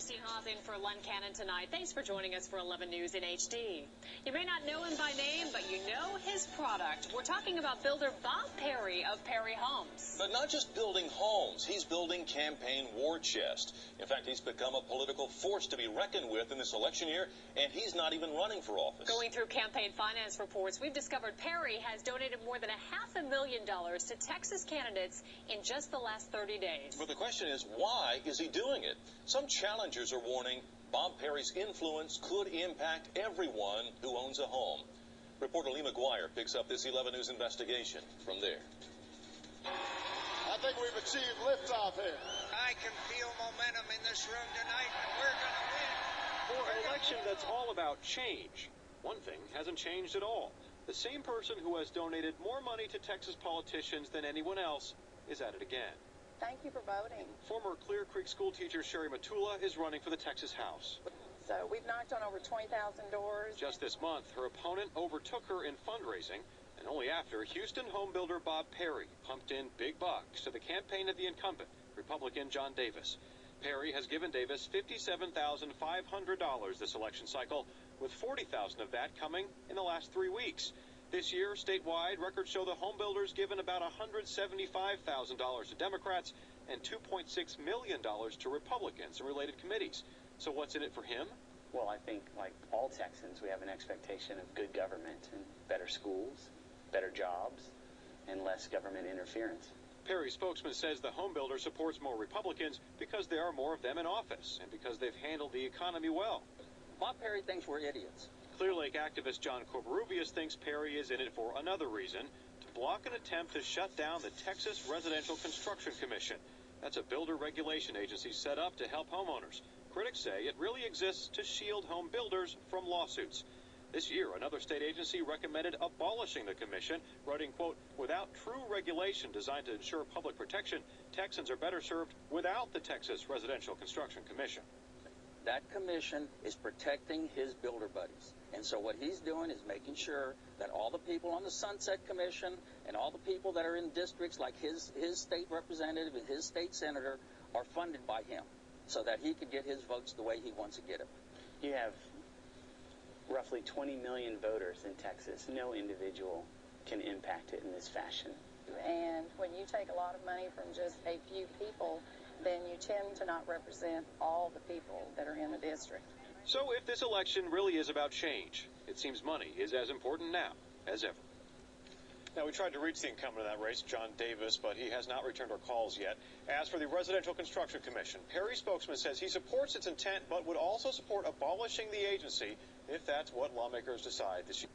Christy Haas in for Len Cannon tonight. Thanks for joining us for 11 News in HD. You may not know him by name, but you know his product. We're talking about builder Bob Perry of Perry Homes. But not just building homes, he's building campaign war chest. In fact, he's become a political force to be reckoned with in this election year, and he's not even running for office. Going through campaign finance reports, we've discovered Perry has donated more than $500,000 to Texas candidates in just the last 30 days. But the question is, why is he doing it? Some challengers are warning Bob Perry's influence could impact everyone who owns a home. Reporter Lee McGuire picks up this 11 News investigation from there. I think we've achieved liftoff here. I can feel momentum in this room tonight, and we're going to win. For an election that's all about change, one thing hasn't changed at all. The same person who has donated more money to Texas politicians than anyone else is at it again. Thank you for voting. Former Clear Creek school teacher Sherry Matula is running for the Texas House. So we've knocked on over 20,000 doors. Just this month, her opponent overtook her in fundraising, and only after Houston home builder Bob Perry pumped in big bucks to the campaign of the incumbent, Republican John Davis. Perry has given Davis $57,500 this election cycle, with $40,000 of that coming in the last 3 weeks. This year, statewide, records show the home builders given about $175,000 to Democrats and $2.6 million to Republicans and related committees. So what's in it for him? Well, I think, like all Texans, we have an expectation of good government and better schools, better jobs, and less government interference. Perry's spokesman says the home builder supports more Republicans because there are more of them in office and because they've handled the economy well. Bob Perry thinks we're idiots. Clear Lake activist John Corbarubias thinks Perry is in it for another reason, to block an attempt to shut down the Texas Residential Construction Commission. That's a builder regulation agency set up to help homeowners. Critics say it really exists to shield home builders from lawsuits. This year, another state agency recommended abolishing the commission, writing, quote, without true regulation designed to ensure public protection, Texans are better served without the Texas Residential Construction Commission. That commission is protecting his builder buddies. And so what he's doing is making sure that all the people on the Sunset Commission and all the people that are in districts like his state representative and his state senator are funded by him so that he could get his votes the way he wants to get them. You have roughly 20 million voters in Texas. No individual can impact it in this fashion. And when you take a lot of money from just a few people, then you tend to not represent all the people that are in the district. So if this election really is about change, it seems money is as important now as ever. Now, we tried to reach the incumbent in that race, John Davis, but he has not returned our calls yet. As for the Residential Construction Commission, Perry's spokesman says he supports its intent, but would also support abolishing the agency if that's what lawmakers decide this year.